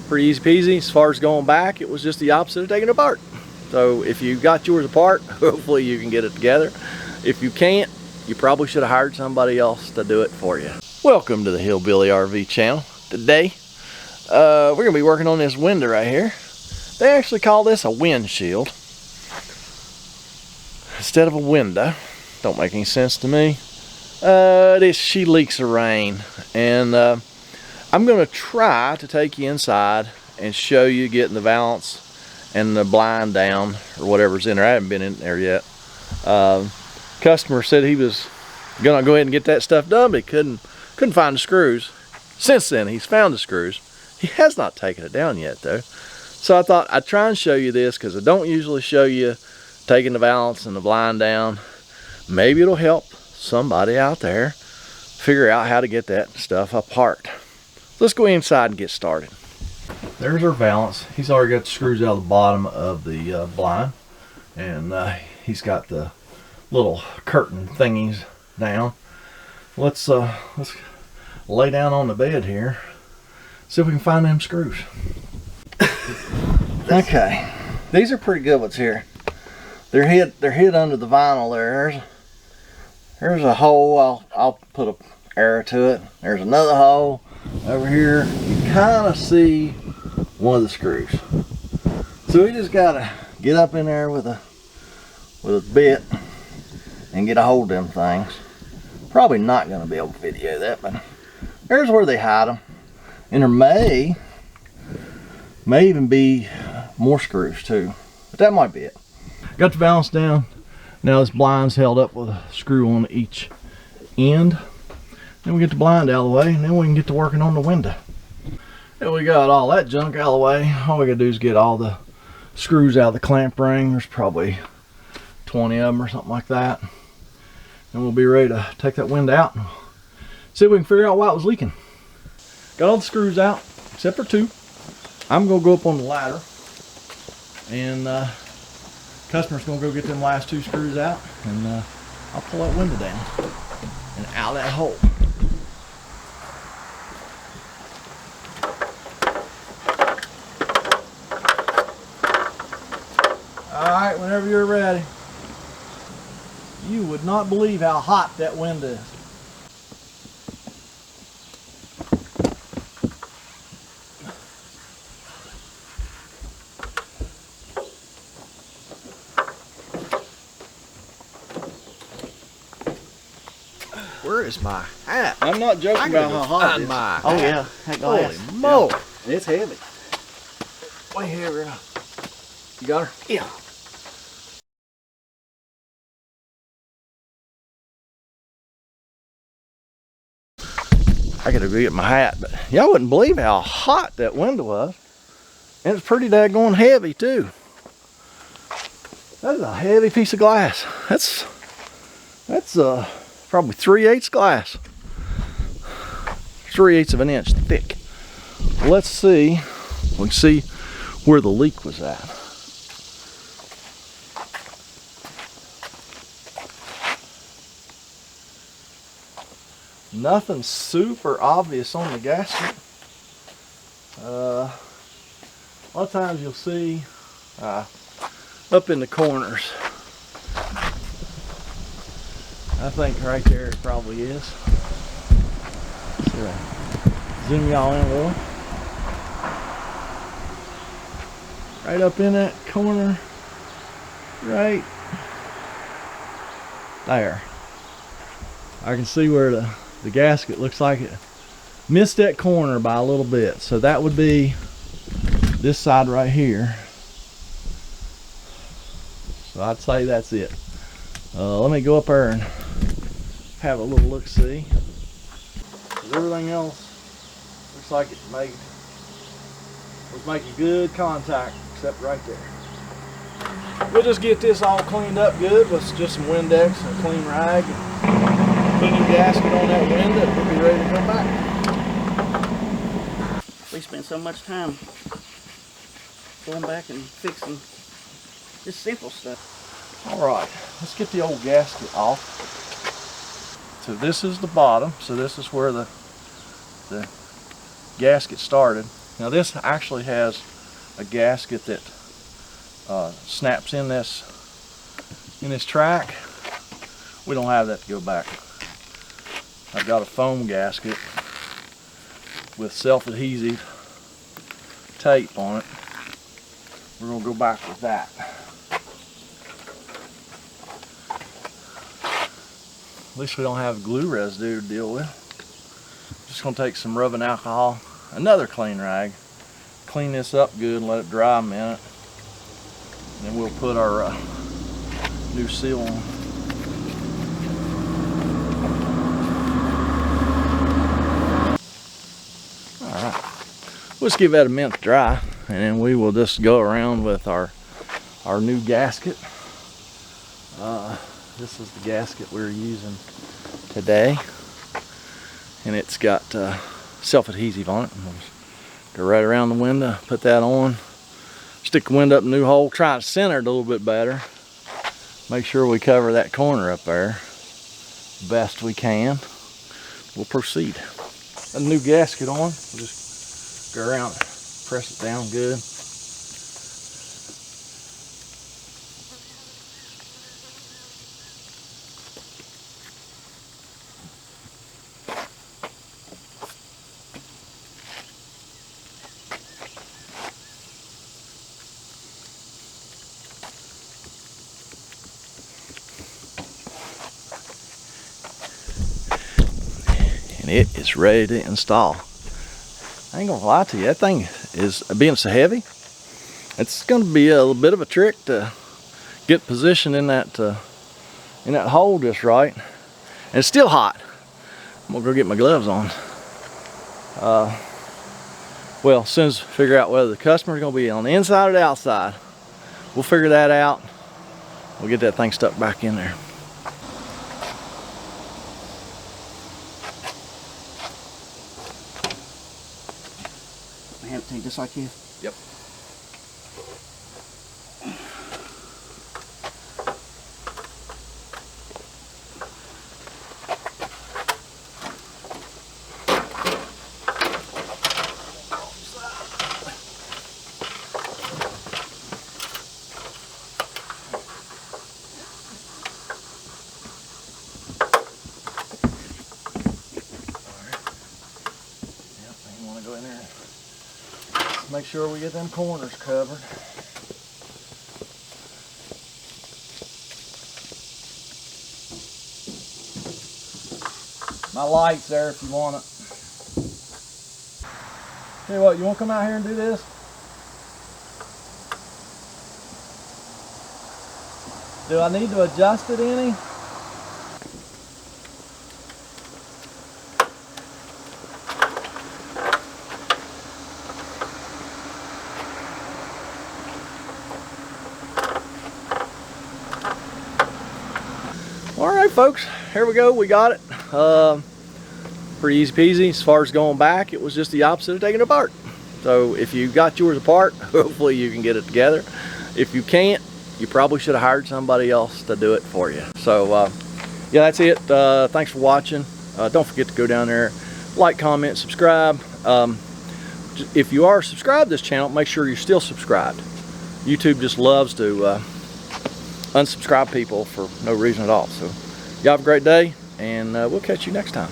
pretty easy peasy. As far as going back, it was just the opposite of taking it apart. So if you got yours apart, hopefully you can get it together. If you can't, you probably should have hired somebody else to do it for you. Welcome to the Hillbilly RV channel. Today, we're gonna be working on this window right here. They actually call this a windshield instead of a window. Don't make any sense to me. She leaks of rain, and I'm gonna try to take you inside and show you getting the valance and the blind down or whatever's in there. I haven't been in there yet. Customer said he was gonna go ahead and get that stuff done, but he couldn't find the screws. Since then, he's found the screws. He has not taken it down yet though. So I thought I'd try and show you this, because I don't usually show you taking the valance and the blind down. Maybe it'll help somebody out there figure out how to get that stuff apart. Let's go inside and get started. There's our valance. He's already got the screws out of the bottom of the blind, and he's got the little curtain thingies down. Let's lay down on the bed here, see if we can find them screws. Okay, these are pretty good ones here. They're hid under the vinyl there. There's a hole. I'll put an arrow to it. There's another hole over here. You kind of see one of the screws. So we just gotta get up in there with a bit and get a hold of them things. Probably not gonna be able to video that, but there's where they hide them. And there may even be more screws too, but that might be it. Got the valance down. Now this blind's held up with a screw on each end. Then we get the blind out of the way, and then we can get to working on the window. Then we got all that junk out of the way. All we gotta do is get all the screws out of the clamp ring. There's probably 20 of them or something like that. And we'll be ready to take that window out and see if we can figure out why it was leaking. Got all the screws out, except for two. I'm gonna go up on the ladder, and customer's gonna go get them last two screws out, and I'll pull that window down and out of that hole. Alright, whenever you're ready. You would not believe how hot that window is. Where is my hat? I'm not joking about how hot it is. Oh yeah, that glass. Holy moly. Yeah. It's heavy. Way heavier. You got her? Yeah. I gotta go get my hat, but y'all wouldn't believe how hot that window was. And it's pretty daggone heavy too. That's a heavy piece of glass. That's probably 3/8 glass. 3/8 of an inch thick. Let's see. We can see where the leak was at. Nothing super obvious on the gasket. A lot of times you'll see up in the corners. I think right there it probably is. So, zoom y'all in a little. Right up in that corner. Right there. I can see where the gasket looks like it missed that corner by a little bit. So that would be this side right here. So I'd say that's it. Let me go up there and have a little look-see. Everything else looks like it was making good contact, except right there. We'll just get this all cleaned up good with just some Windex and a clean rag, and put a new gasket on that window, and we'll be ready to come back. We spend so much time going back and fixing just simple stuff. Alright, let's get the old gasket off. So this is the bottom, so this is where the gasket started. Now this actually has a gasket that snaps in this track. We don't have that to go back. I've got a foam gasket with self-adhesive tape on it. We're gonna go back with that. At least we don't have glue residue to deal with. Just gonna take some rubbing alcohol, another clean rag, clean this up good and let it dry a minute. Then we'll put our new seal on. Alright, we'll just give that a minute to dry, and then we will just go around with our new gasket. This is the gasket we're using today, and it's got self-adhesive on it. We'll just go right around the window, put that on, stick the window up in the new hole, try to center it a little bit better. Make sure we cover that corner up there best we can. We'll proceed. A new gasket on, we'll just go around, press it down good. It is ready to install. I ain't gonna lie to you, that thing is being so heavy. It's gonna be a little bit of a trick to get positioned in that hole just right. And it's still hot. I'm gonna go get my gloves on. Well, as soon as we figure out whether the customer's gonna be on the inside or the outside, we'll figure that out. We'll get that thing stuck back in there. Take just like this. Yep. Go in there. Make sure we get them corners covered. My light's there if you want it. Tell you what, you want to come out here and do this? Do I need to adjust it any? Alright folks, here we go, we got it. Pretty easy peasy. As far as going back, it was just the opposite of taking it apart. So if you got yours apart, hopefully you can get it together. If you can't, you probably should have hired somebody else to do it for you. So yeah, that's it. Thanks for watching. Don't forget to go down there, like, comment, subscribe. If you are subscribed to this channel, make sure you're still subscribed. YouTube just loves to unsubscribe people for no reason at all. So you have a great day, and we'll catch you next time.